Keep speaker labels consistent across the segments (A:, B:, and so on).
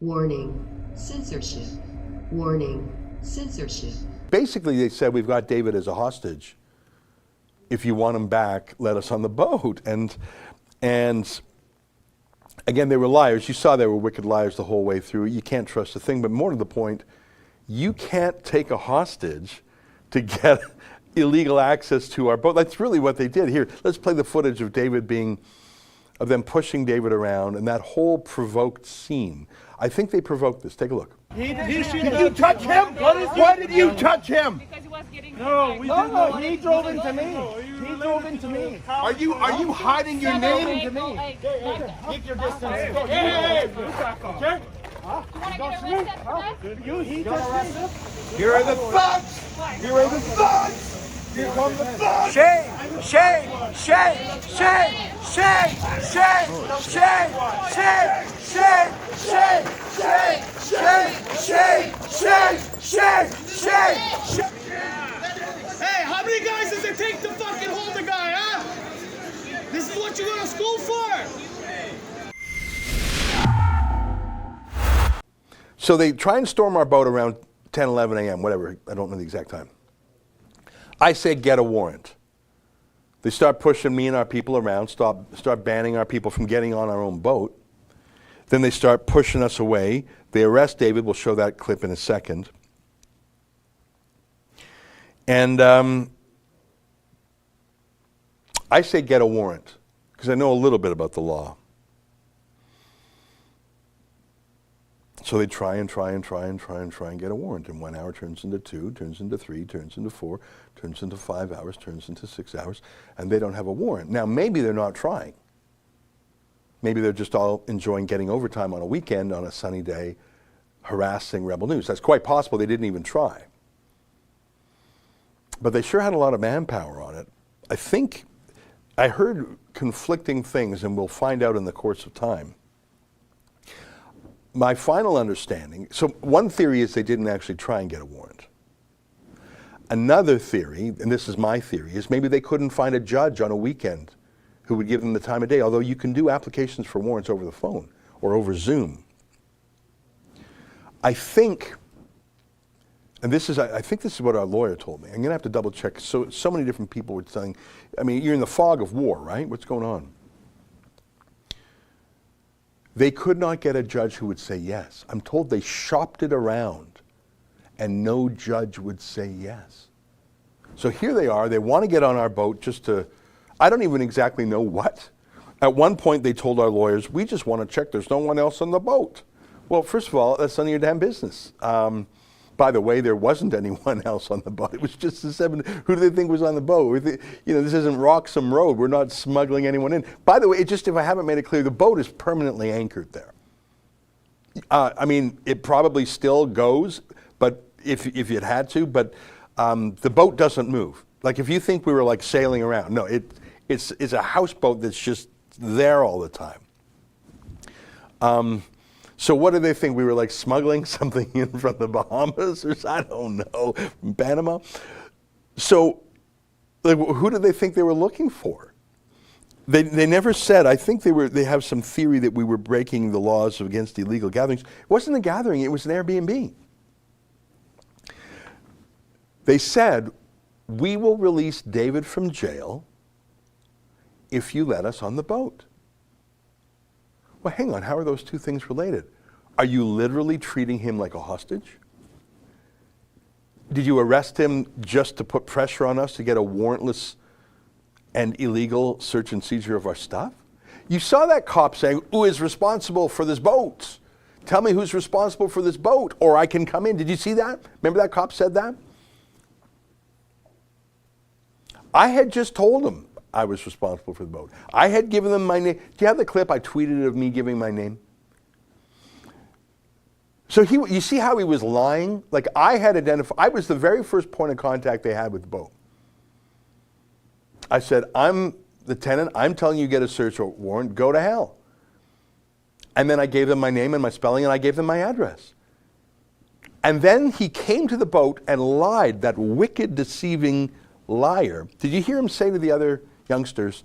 A: Warning, censorship. Warning, censorship.
B: Basically, they said, we've got David as a hostage. If you want him back, let us on the boat. And again, they were liars. You saw they were wicked liars the whole way through. You can't trust a thing. But more to the point, you can't take a hostage to get illegal access to our boat. That's really what they did. Here, let's play the footage of of them pushing David around and that whole provoked scene. I think they provoked this. Take a look.
C: Did you touch him? Why did you touch him?
D: Because he was getting
C: No, he drove into me. He drove into me. Are you hiding your name? Keep your distance. Hey! He touched me. Here are the thugs! Here are the thugs! Here come the thugs! Shame! Shame! Shame! Shame! Shame! Shame! Shame! Shame! Shame! Shame! Shame! Shame! Shame! Shame! Shame! Shame!
E: Hey, how many guys does it take to fucking hold a guy, huh? This is what you go to school for!
B: So they try and storm our boat around 10, 11 a.m., whatever. I don't know the exact time. I say, get a warrant. They start pushing me and our people around, start banning our people from getting on our own boat. Then they start pushing us away. They arrest David. We'll show that clip in a second. And I say, get a warrant, because I know a little bit about the law. So they try and get a warrant. And 1 hour turns into 2, turns into 3, turns into 4, turns into 5 hours, turns into 6 hours, and they don't have a warrant. Now, maybe they're not trying. Maybe they're just all enjoying getting overtime on a weekend, on a sunny day, harassing Rebel News. That's quite possible. They didn't even try. But they sure had a lot of manpower on it. I think I heard conflicting things, and we'll find out in the course of time. My final understanding, so one theory is they didn't actually try and get a warrant. Another theory, and this is my theory, is maybe they couldn't find a judge on a weekend who would give them the time of day, although you can do applications for warrants over the phone or over Zoom. I think, and I think this is what our lawyer told me. I'm going to have to double check. So many different people were saying, I mean, you're in the fog of war, right? What's going on? They could not get a judge who would say yes. I'm told they shopped it around and no judge would say yes. So here they are. They want to get on our boat just to, I don't even exactly know what. At one point they told our lawyers, we just want to check there's no one else on the boat. Well, first of all, that's none of your damn business. By the way, there wasn't anyone else on the boat. It was just the 7. Who do they think was on the boat? You know, this isn't Roxham Road. We're not smuggling anyone in. By the way, if I haven't made it clear, the boat is permanently anchored there. I mean, it probably still goes, but if it had to, but the boat doesn't move. Like if you think we were like sailing around, no, it's a houseboat that's just there all the time. So what do they think? We were like smuggling something in from the Bahamas or I don't know, from Panama? So like, who did they think they were looking for? They never said. I think they have some theory that we were breaking the laws against illegal gatherings. It wasn't a gathering, it was an Airbnb. They said, we will release David from jail if you let us on the boat. Well, hang on, how are those two things related? Are you literally treating him like a hostage? Did you arrest him just to put pressure on us to get a warrantless and illegal search and seizure of our stuff? You saw that cop saying, who is responsible for this boat? Tell me who's responsible for this boat or I can come in. Did you see that? Remember that cop said that? I had just told him I was responsible for the boat. I had given them my name. Do you have the clip I tweeted of me giving my name? So you see how he was lying? Like I had identified, I was the very first point of contact they had with the boat. I said, I'm the tenant, I'm telling you get a search warrant, go to hell. And then I gave them my name and my spelling and I gave them my address. And then he came to the boat and lied, that wicked, deceiving liar. Did you hear him say to the other youngsters,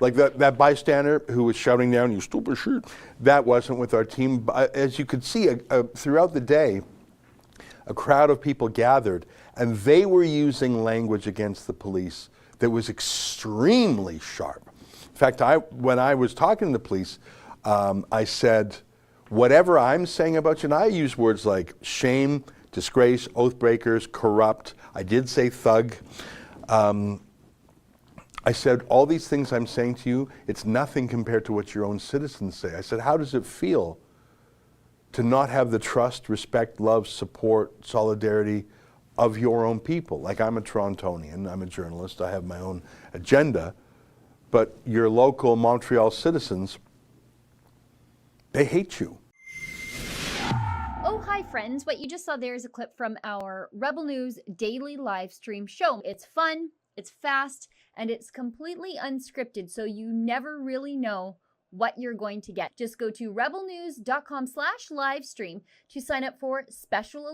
B: Like that bystander who was shouting down, "You stupid shit," that wasn't with our team. As you could see, throughout the day, a crowd of people gathered, and they were using language against the police that was extremely sharp. In fact, when I was talking to the police, I said, whatever I'm saying about you, and I use words like shame, disgrace, oath breakers, corrupt. I did say thug. I said, all these things I'm saying to you, it's nothing compared to what your own citizens say. I said, how does it feel to not have the trust, respect, love, support, solidarity of your own people? Like, I'm a Torontonian, I'm a journalist, I have my own agenda, but your local Montreal citizens, they hate you.
F: Oh, hi friends. What you just saw there is a clip from our Rebel News daily live stream show. It's fun, it's fast, and it's completely unscripted, so you never really know what you're going to get. Just go to rebelnews.com/livestream to sign up for special